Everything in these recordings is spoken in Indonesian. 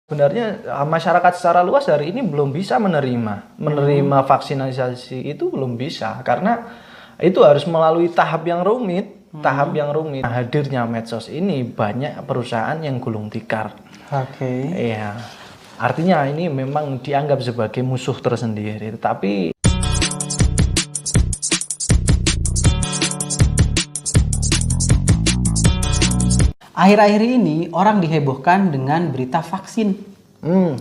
Sebenarnya masyarakat secara luas hari ini belum bisa menerima vaksinasi itu belum bisa karena itu harus melalui tahap yang rumit, Nah, hadirnya medsos ini banyak perusahaan yang gulung tikar. Oke. Iya. Artinya ini memang dianggap sebagai musuh tersendiri, tetapi Akhir-akhir ini orang dihebohkan dengan berita vaksin.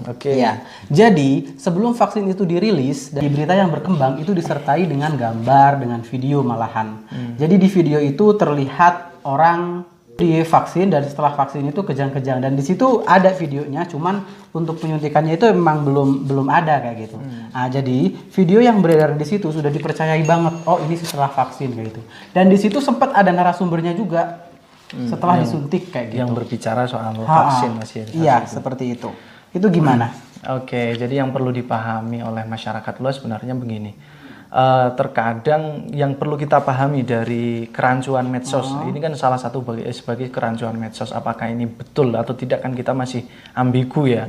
oke. Ya, jadi sebelum vaksin itu dirilis, di berita yang berkembang itu disertai dengan gambar, dengan video malahan. Jadi di video itu terlihat orang divaksin dan setelah vaksin itu kejang-kejang, dan di situ ada videonya, cuman untuk penyuntikannya itu memang belum ada kayak gitu. Nah, jadi video yang beredar di situ sudah dipercayai banget. Oh, ini setelah vaksin kayak gitu. Dan di situ sempat ada narasumbernya juga setelah disuntik kayak gitu. Yang berbicara soal vaksin masih. Iya, seperti itu. Itu gimana? Oke, jadi yang perlu dipahami oleh masyarakat luas sebenarnya begini. Terkadang yang perlu kita pahami dari kerancuan medsos, ini kan salah satu sebagai kerancuan medsos, apakah ini betul atau tidak kan kita masih ambigu ya.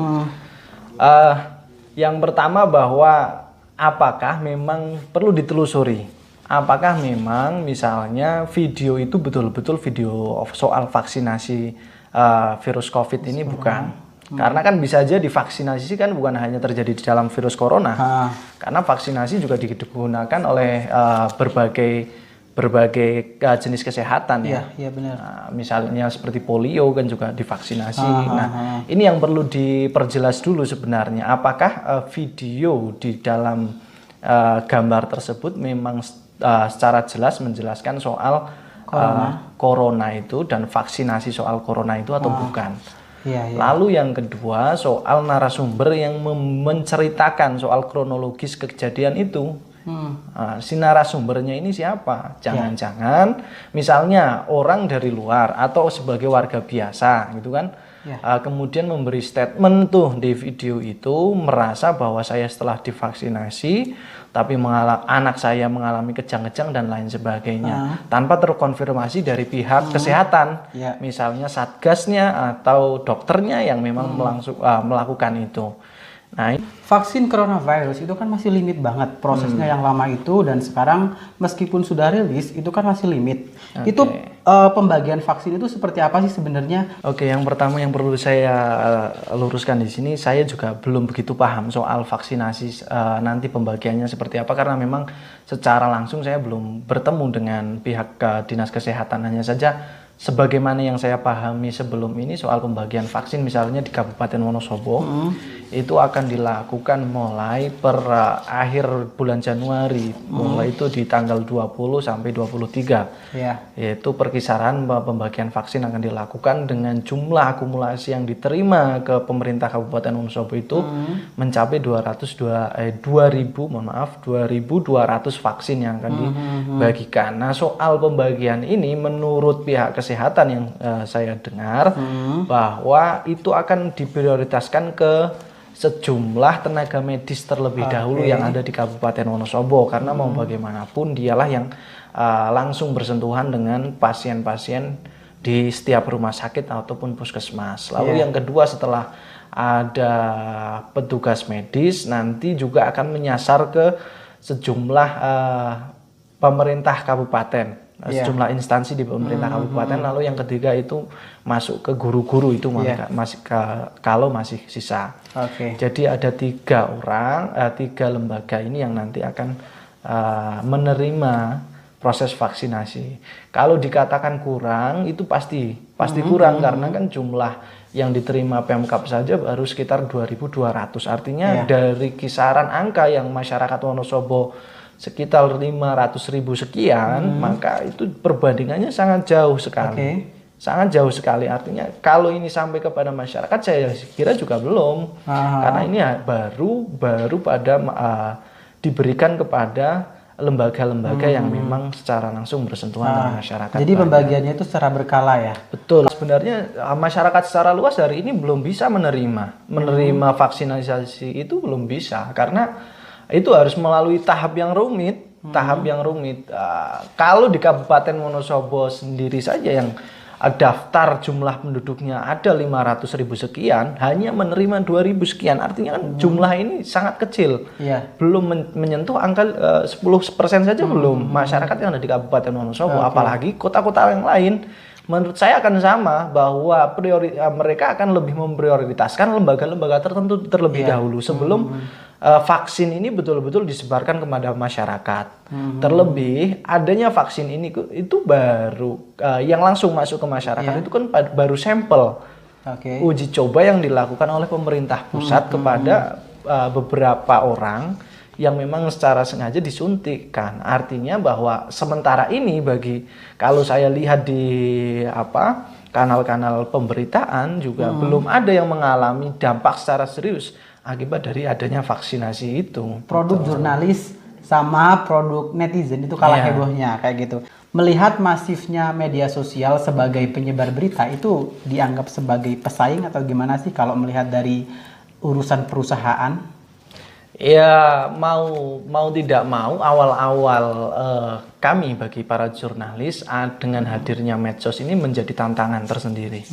Yang pertama bahwa apakah memang perlu ditelusuri. Apakah memang misalnya video itu betul-betul video soal vaksinasi virus COVID ini bukan? Karena kan bisa aja divaksinasi kan bukan hanya terjadi di dalam virus corona. Karena vaksinasi juga digunakan oleh berbagai jenis kesehatan ya. Iya benar. Nah, misalnya seperti polio kan juga divaksinasi. Ini yang perlu diperjelas dulu sebenarnya. Apakah video di dalam gambar tersebut memang secara jelas menjelaskan soal corona itu dan vaksinasi soal corona itu atau bukan. Lalu yang kedua soal narasumber yang menceritakan soal kronologis kejadian itu. Si narasumbernya ini siapa? Jangan-jangan misalnya orang dari luar atau sebagai warga biasa gitu kan. Kemudian memberi statement tuh di video itu merasa bahwa saya setelah divaksinasi tapi anak saya mengalami kejang-kejang dan lain sebagainya tanpa terkonfirmasi dari pihak kesehatan, misalnya satgasnya atau dokternya yang memang melakukan itu. Nah, vaksin coronavirus itu kan masih limit banget prosesnya yang lama itu, dan sekarang meskipun sudah rilis itu kan masih limit. Itu pembagian vaksin itu seperti apa sih sebenarnya? Oke, yang pertama yang perlu saya luruskan di sini, saya juga belum begitu paham soal vaksinasi nanti pembagiannya seperti apa karena memang secara langsung saya belum bertemu dengan pihak dinas kesehatan, hanya saja sebagaimana yang saya pahami sebelum ini soal pembagian vaksin misalnya di Kabupaten Wonosobo itu akan dilakukan mulai per akhir bulan Januari, mulai itu di tanggal 20 sampai 23. Yaitu perkisaran pembagian vaksin akan dilakukan dengan jumlah akumulasi yang diterima ke pemerintah Kabupaten Wonosobo itu mencapai 2.200 vaksin yang akan dibagikan. Nah, soal pembagian ini menurut pihak kesehatan yang saya dengar bahwa itu akan diprioritaskan ke sejumlah tenaga medis terlebih dahulu yang ada di Kabupaten Wonosobo karena mau bagaimanapun dialah yang langsung bersentuhan dengan pasien-pasien di setiap rumah sakit ataupun puskesmas. Lalu yang kedua setelah ada petugas medis nanti juga akan menyasar ke sejumlah pemerintah kabupaten. Sejumlah instansi di pemerintah kabupaten, lalu yang ketiga itu masuk ke guru-guru itu masih kalau masih sisa. Jadi ada tiga lembaga ini yang nanti akan menerima proses vaksinasi. Kalau dikatakan kurang itu pasti kurang karena kan jumlah yang diterima Pemkab saja baru sekitar 2.200. Artinya dari kisaran angka yang masyarakat Wonosobo sekitar 500.000 sekian, maka itu perbandingannya sangat jauh sekali. Sangat jauh sekali. Artinya kalau ini sampai kepada masyarakat saya kira juga belum. Karena ini baru pada diberikan kepada lembaga-lembaga yang memang secara langsung bersentuhan dengan masyarakat. Jadi pembagiannya itu secara berkala ya? Betul. Sebenarnya masyarakat secara luas hari ini belum bisa menerima vaksinasi itu belum bisa karena itu harus melalui tahap yang rumit. Kalau di Kabupaten Wonosobo sendiri saja yang daftar jumlah penduduknya ada 500.000 sekian, hanya menerima 2.000 sekian. Artinya kan jumlah ini sangat kecil. Belum menyentuh angka 10% saja belum. Masyarakat yang ada di Kabupaten Wonosobo, apalagi kota-kota yang lain. Menurut saya akan sama, bahwa mereka akan lebih memprioritaskan lembaga-lembaga tertentu terlebih dahulu sebelum vaksin ini betul-betul disebarkan kepada masyarakat. Terlebih adanya vaksin ini itu baru yang langsung masuk ke masyarakat itu kan baru sampel uji coba yang dilakukan oleh pemerintah pusat kepada beberapa orang yang memang secara sengaja disuntikkan. Artinya bahwa sementara ini kalau saya lihat di kanal-kanal pemberitaan juga belum ada yang mengalami dampak secara serius akibat dari adanya vaksinasi itu. Produk jurnalis sama produk netizen itu kalah hebohnya kayak gitu. Melihat masifnya media sosial sebagai penyebar berita itu dianggap sebagai pesaing atau gimana sih kalau melihat dari urusan perusahaan? Ya mau tidak mau awal-awal kami bagi para jurnalis dengan hadirnya medsos ini menjadi tantangan tersendiri.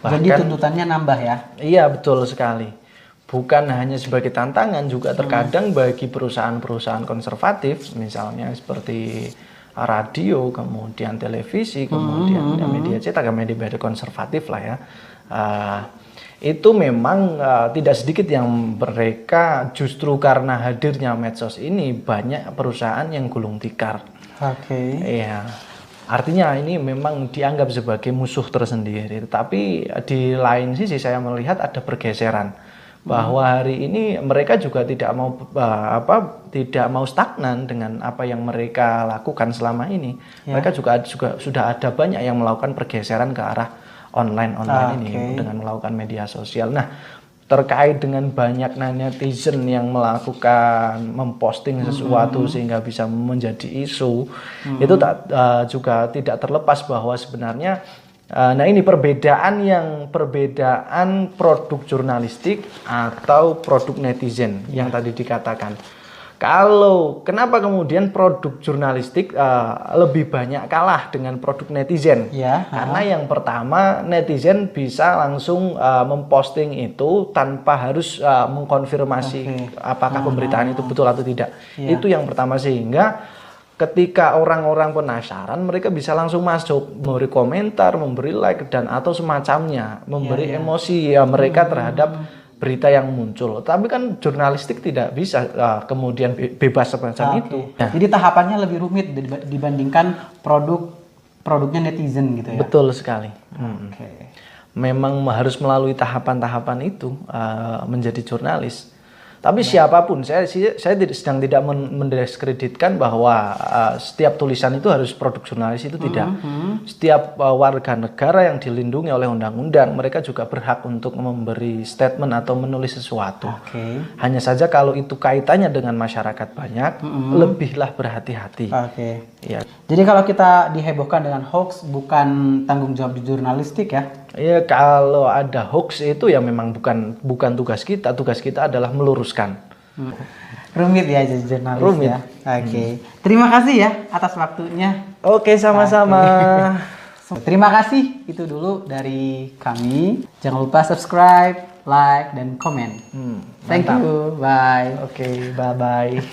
Jadi tuntutannya nambah ya? Iya betul sekali. Bukan hanya sebagai tantangan, juga terkadang bagi perusahaan-perusahaan konservatif, misalnya seperti radio, kemudian televisi, kemudian media cetak, media konservatif lah ya. Itu memang tidak sedikit yang mereka justru karena hadirnya medsos ini banyak perusahaan yang gulung tikar. Iya. Artinya ini memang dianggap sebagai musuh tersendiri. Tapi di lain sisi saya melihat ada pergeseran. Bahwa hari ini mereka juga tidak mau stagnan dengan apa yang mereka lakukan selama ini. Mereka juga sudah ada banyak yang melakukan pergeseran ke arah online ini dengan melakukan media sosial. Nah, terkait dengan banyak netizen yang memposting sesuatu sehingga bisa menjadi isu, itu juga tidak terlepas bahwa sebenarnya ini perbedaan produk jurnalistik atau produk netizen yang tadi dikatakan. Kenapa kemudian produk jurnalistik lebih banyak kalah dengan produk netizen? Karena yang pertama, netizen bisa langsung memposting itu tanpa harus mengkonfirmasi apakah pemberitaan itu betul atau tidak. Itu yang pertama, sehingga ketika orang-orang penasaran, mereka bisa langsung masuk, memberi komentar, memberi like, atau semacamnya, memberi emosi mereka terhadap berita yang muncul. Tapi kan jurnalistik tidak bisa kemudian bebas semacam itu. Jadi tahapannya lebih rumit dibandingkan produknya netizen gitu ya? Betul sekali. Memang harus melalui tahapan-tahapan itu menjadi jurnalis. Tapi siapapun, saya sedang tidak mendiskreditkan bahwa setiap tulisan itu harus produk jurnalis, itu tidak. Setiap warga negara yang dilindungi oleh undang-undang, mereka juga berhak untuk memberi statement atau menulis sesuatu. Hanya saja kalau itu kaitannya dengan masyarakat banyak, lebihlah berhati-hati. Ya. Jadi kalau kita dihebohkan dengan hoax, bukan tanggung jawab di jurnalistik ya? Ya, kalau ada hoax itu ya memang bukan tugas kita. Tugas kita adalah meluruskan. Rumit ya jadi jurnalis. Rumit. Ya. Terima kasih ya atas waktunya. Sama-sama. Terima kasih. Itu dulu dari kami. Jangan lupa subscribe, like, dan komen. Thank you. Bye. Bye-bye.